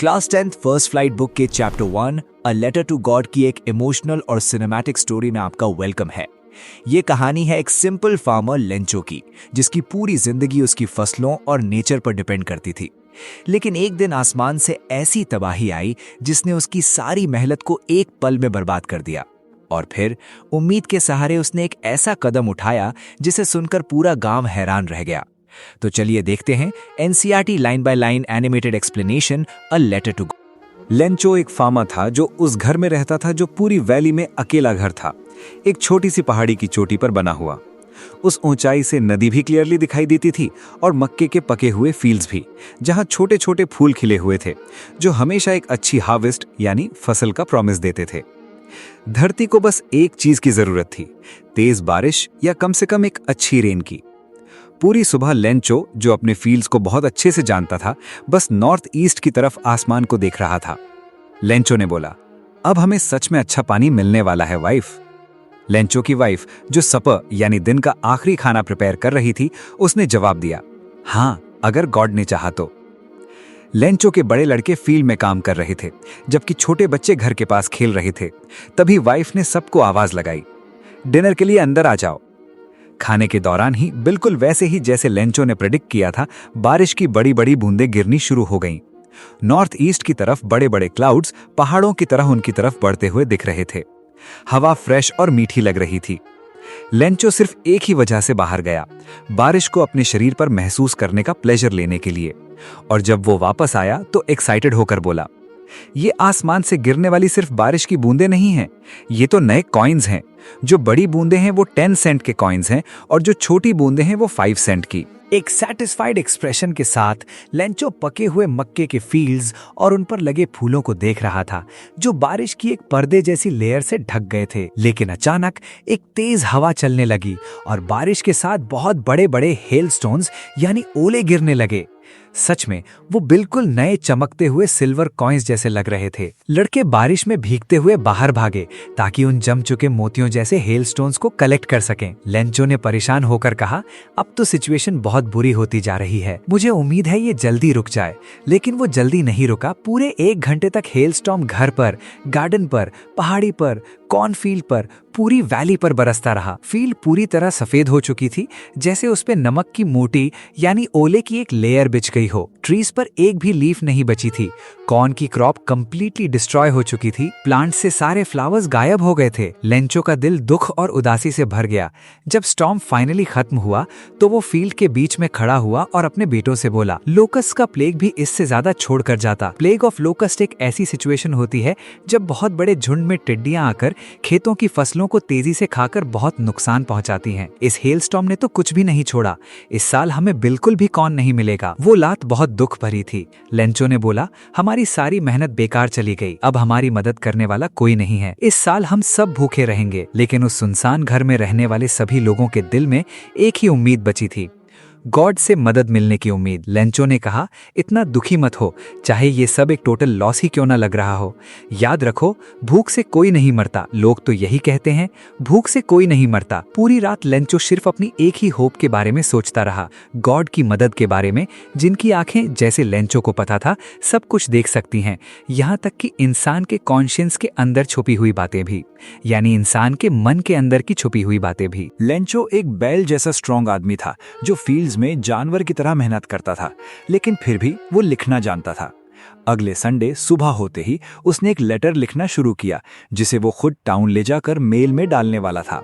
Class 10th first flight book के chapter 1 a letter to God की एक emotional और सिनेमैटिक स्टोरी में आपका वेलकम है। ये कहानी है एक सिंपल फार्मर लेंचो की, जिसकी पूरी जिंदगी उसकी फसलों और नेचर पर डिपेंड करती थी। लेकिन एक दिन आसमान से ऐसी तबाही आई जिसने उसकी सारी मेहनत को एक पल में बर्बाद कर दिया। और फिर उम्मीद के सहारे उसने एक ऐसा कदम उठाया जिसे सुनकर पूरा गांव हैरान रह गया। तो चलिए देखते हैं NCERT line by line animated explanation a letter to God. Lencho एक फार्मर था जो उस घर में रहता था जो पूरी वैली में अकेला घर था, एक छोटी सी पहाड़ी की चोटी पर बना हुआ। उस ऊंचाई से नदी भी क्लियरली दिखाई देती थी और मक्के के पके हुए फील्ड्स भी, जहां छोटे छोटे फूल खिले हुए थे जो हमेशा एक अच्छी हार्वेस्ट यानी फसल का प्रॉमिस देते थे। धरती को बस एक चीज की जरूरत थी, तेज बारिश या कम से कम एक अच्छी रेन की। पूरी सुबह लेंचो, जो अपने फील्ड्स को बहुत अच्छे से जानता था, बस नॉर्थ ईस्ट की तरफ आसमान को देख रहा था। लेंचो ने बोला, अब हमें सच में अच्छा पानी मिलने वाला है वाइफ। लेंचो की वाइफ, जो सपर यानी दिन का आखिरी खाना प्रिपेयर कर रही थी, उसने जवाब दिया, हाँ, अगर गॉड ने चाहा तो। लेंचो के बड़े लड़के फील्ड में काम कर रहे थे, जबकि छोटे बच्चे घर के पास खेल रहे थे। तभी वाइफ ने सबको आवाज लगाई, डिनर के लिए अंदर आ जाओ। खाने के दौरान ही, बिल्कुल वैसे ही जैसे लेंचो ने प्रेडिक्ट किया था, बारिश की बड़ी बड़ी बूंदें गिरनी शुरू हो गईं। नॉर्थ ईस्ट की तरफ बड़े बड़े क्लाउड्स पहाड़ों की तरह उनकी तरफ बढ़ते हुए दिख रहे थे। हवा फ्रेश और मीठी लग रही थी। लेंचो सिर्फ एक ही वजह से बाहर गया, बारिश को अपने शरीर पर महसूस करने का प्लेजर लेने के लिए। और जब वो वापस आया तो एक्साइटेड होकर बोला, ये आसमान से गिरने वाली सिर्फ बारिश की बूंदें नहीं हैं, ये तो नए कॉइन्स हैं। जो बड़ी बूंदें हैं वो 10 सेंट के कॉइन्स हैं और जो छोटी बूंदें हैं वो 5 सेंट की। एक सैटिस्फाइड एक्सप्रेशन के साथ लेंचो पके हुए मक्के के फील्ड्स और उन पर लगे फूलों को देख रहा था, जो बारिश की एक पर्दे जैसी लेयर से ढक गए थे। लेकिन अचानक एक तेज हवा चलने लगी और बारिश के साथ बहुत बड़े बड़े हेलस्टोन्स यानी ओले गिरने लगे। सच में वो बिल्कुल नए चमकते हुए सिल्वर कॉइन्स जैसे लग रहे थे। लड़के बारिश में भीगते हुए बाहर भागे ताकि उन जम चुके मोतियों जैसे हेलस्टोन्स को कलेक्ट कर सकें। लेंचो ने परेशान होकर कहा, अब तो सिचुएशन बहुत बुरी होती जा रही है, मुझे उम्मीद है ये जल्दी रुक जाए। लेकिन वो जल्दी नहीं रुका। पूरे 1 घंटे तक हेलस्टॉर्म घर पर, गार्डन पर, पहाड़ी पर, कॉर्नफील्ड पर, पूरी वैली पर बरसता रहा। फील्ड पूरी तरह सफेद हो चुकी थी, जैसे उस पे नमक की मोटी यानी ओले की एक लेयर बिछ गई हो। ट्रीज पर एक भी लीफ नहीं बची थी। कॉर्न की क्रॉप कंप्लीटली डिस्ट्रॉय हो चुकी थी। प्लांट से सारे फ्लावर्स गायब हो गए थे। लेंचो का दिल दुख और उदासी से भर गया। जब स्टॉर्म फाइनली खत्म हुआ तो वो फील्ड के बीच में खड़ा हुआ और अपने बेटों से बोला, लोकस्ट का प्लेग भी इससे ज्यादा छोड़ कर जाता। प्लेग ऑफ लोकस्ट एक ऐसी सिचुएशन होती है जब बहुत बड़े झुंड में टिड्डियां आकर खेतों की फसलों को तेजी से खाकर बहुत नुकसान पहुंचाती हैं। इस हेलस्टॉर्म ने तो कुछ भी नहीं छोड़ा। इस साल हमें बिल्कुल भी कॉर्न नहीं मिलेगा। वो लात बहुत दुख भरी थी। लेंचो ने बोला, हमारी सारी मेहनत बेकार चली गई, अब हमारी मदद करने वाला कोई नहीं है। इस साल हम सब भूखे रहेंगे। लेकिन उस सुनसान घर में रहने वाले सभी लोगों के दिल में एक ही उम्मीद बची थी, गॉड से मदद मिलने की उम्मीद। लेंचो ने कहा, इतना दुखी मत हो, चाहे ये सब एक टोटल लॉस ही क्यों ना लग रहा हो। याद रखो, भूख से कोई नहीं मरता। लोग तो यही कहते हैं, भूख से कोई नहीं मरता। पूरी रात लेंचो सिर्फ अपनी एक ही होप के बारे में सोचता रहा, गॉड की मदद के बारे में, जिनकी आंखें, जैसे लेंचो को पता था, सब कुछ देख सकती हैं, यहाँ तक कि इंसान के कॉन्शियंस के अंदर छुपी हुई बातें भी, यानी इंसान के मन के अंदर की छुपी हुई बातें भी। लेंचो एक बैल जैसा स्ट्रॉन्ग आदमी था जो फील्ड्स में जानवर की तरह मेहनत करता था, लेकिन फिर भी वो लिखना जानता था। अगले संडे सुबह होते ही उसने एक लेटर लिखना शुरू किया, जिसे वो खुद टाउन ले जाकर मेल में डालने वाला था।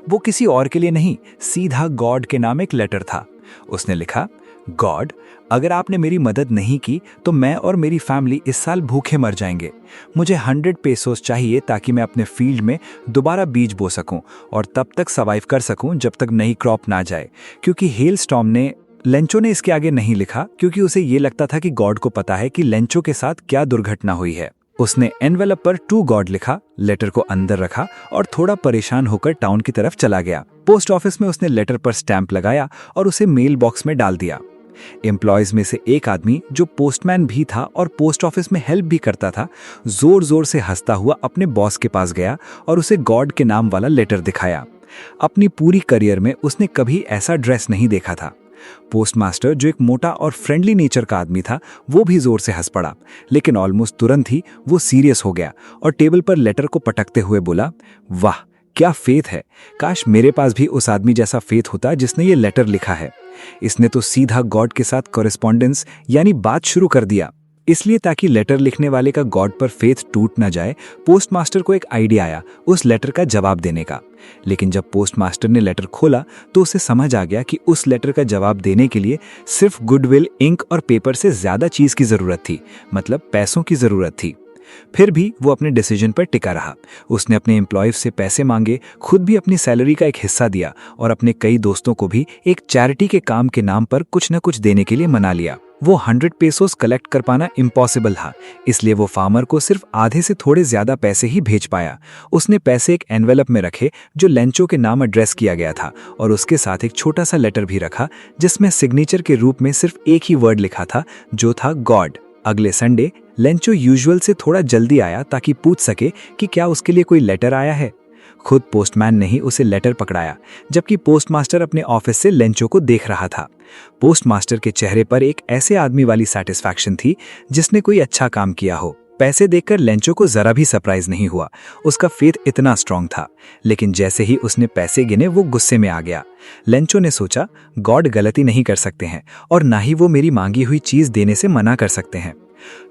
वो किसी और के लिए नहीं, सीधा गॉड के नाम एक लेटर था। उसने लिखा, गॉड, अगर आपने मेरी मदद नहीं की तो मैं और मेरी फैमिली इस साल भूखे मर जाएंगे। मुझे 100 पेसोस चाहिए ताकि मैं अपने फील्ड में दोबारा बीज बो सकूं और तब तक सर्वाइव कर सकूं जब तक नई क्रॉप ना जाए। क्योंकि हेलस्टॉर्म ने, लेंचो ने इसके आगे नहीं लिखा क्योंकि उसे ये लगता था कि गॉड को पता है कि लेंचो के साथ क्या दुर्घटना हुई है। उसने एनवेलप पर टू गॉड लिखा, लेटर को अंदर रखा और थोड़ा परेशान होकर टाउन की तरफ चला गया। पोस्ट ऑफिस में उसने लेटर पर स्टैंप लगाया और उसे मेल बॉक्स में डाल दिया। एम्प्लॉयज में से एक आदमी, जो पोस्टमैन भी था और पोस्ट ऑफिस में हेल्प भी करता था, जोर जोर से हंसता हुआ अपने बॉस के पास गया और उसे गॉड के नाम वाला लेटर दिखाया। अपनी पूरी करियर में उसने कभी ऐसा ड्रेस नहीं देखा था। पोस्टमास्टर, जो एक मोटा और फ्रेंडली नेचर का आदमी था, वो भी जोर से हंस पड़ा, लेकिन ऑलमोस्ट तुरंत ही वो सीरियस हो गया और टेबल पर लेटर को पटकते हुए बोला, वाह क्या फेथ है, काश मेरे पास भी उस आदमी जैसा फेथ होता जिसने ये लेटर लिखा है। इसने तो सीधा गॉड के साथ कॉरेस्पॉन्डेंस यानी बात शुरू कर दिया। इसलिए ताकि लेटर लिखने वाले का गॉड पर फेथ टूट ना जाए, पोस्टमास्टर को एक आइडिया आया उस लेटर का जवाब देने का। लेकिन जब पोस्टमास्टर ने लेटर खोला तो उसे समझ आ गया कि उस लेटर का जवाब देने के लिए सिर्फ गुडविल, इंक और पेपर से ज्यादा चीज की जरूरत थी, मतलब पैसों की जरूरत थी। फिर भी वो अपने डिसीजन पर टिका रहा। उसने अपने एम्प्लॉयज से पैसे मांगे, खुद भी अपनी सैलरी का एक हिस्सा दिया और अपने कई दोस्तों को भी एक चैरिटी के काम के नाम पर कुछ न कुछ देने के लिए मना लिया। वो 100 पेसोस कलेक्ट कर पाना इम्पॉसिबल था, इसलिए वो फार्मर को सिर्फ आधे से थोड़े ज्यादा पैसे ही भेज पाया। उसने पैसे एक एनवेलप में रखे जो लेंचो के नाम एड्रेस किया गया था और उसके साथ एक छोटा सा लेटर भी रखा जिसमें सिग्नेचर के रूप में सिर्फ एक ही वर्ड लिखा था, जो था गॉड। अगले संडे लेंचो यूजुअल से थोड़ा जल्दी आया ताकि पूछ सके कि क्या उसके लिए कोई लेटर आया है। खुद पोस्टमैन ने ही उसे लेटर पकड़ाया, जबकि पोस्टमास्टर अपने ऑफिस से लेंचो को देख रहा था। पोस्टमास्टर के चेहरे पर एक ऐसे आदमी वाली सैटिस्फैक्शन थी जिसने कोई अच्छा काम किया हो। पैसे देखकर लेंचो को जरा भी सरप्राइज नहीं हुआ, उसका फेथ इतना स्ट्रांग था। लेकिन जैसे ही उसने पैसे गिने वो गुस्से में आ गया। लेंचो ने सोचा, गॉड गलती नहीं कर सकते हैं और ना ही वो मेरी मांगी हुई चीज देने से मना कर सकते हैं।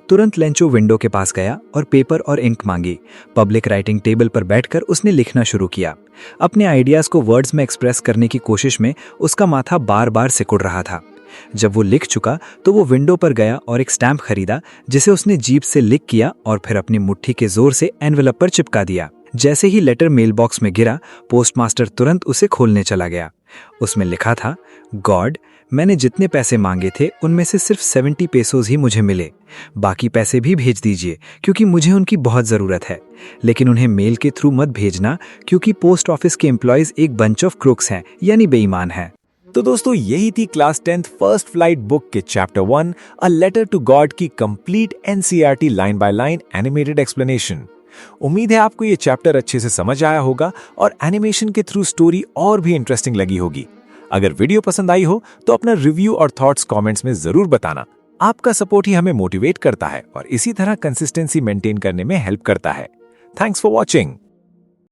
तुरंत लेंचो विंडो के पास गया और पेपर और इंक मांगी। पब्लिक राइटिंग टेबल पर बैठकर उसने लिखना शुरू किया। अपने आइडियाज को वर्ड्स में एक्सप्रेस करने की कोशिश में उसका माथा बार बार सिकुड़ रहा था। जब वो लिख चुका तो वो विंडो पर गया और एक स्टैम्प खरीदा, जिसे उसने जीप से लिख किया और फिर अपनी मुट्ठी के जोर से एनवेलप पर चिपका दिया। जैसे ही लेटर मेल बॉक्स में गिरा, पोस्टमास्टर तुरंत उसे खोलने चला गया। उसमें लिखा था, गॉड, मैंने जितने पैसे मांगे थे उनमें से सिर्फ 70 पेसोस ही मुझे मिले। बाकी पैसे भी भेज दीजिए क्योंकि मुझे उनकी बहुत ज़रूरत है, लेकिन उन्हें मेल के थ्रू मत भेजना क्योंकि पोस्ट ऑफिस के एम्प्लॉयज एक बंच ऑफ क्रूक्स हैं, यानी बेईमान हैं। तो दोस्तों, यही थी class 10th first flight book के chapter 1 a letter to God की complete NCERT line by line animated explanation. उम्मीद है आपको ये चैप्टर अच्छे से समझ आया होगा और एनिमेशन के थ्रू स्टोरी और भी इंटरेस्टिंग लगी होगी। अगर वीडियो पसंद आई हो तो अपना रिव्यू और थॉट्स कमेंट्स में जरूर बताना। आपका सपोर्ट ही हमें मोटिवेट करता है और इसी तरह कंसिस्टेंसी मेंटेन करने में हेल्प करता है। Thanks for watching.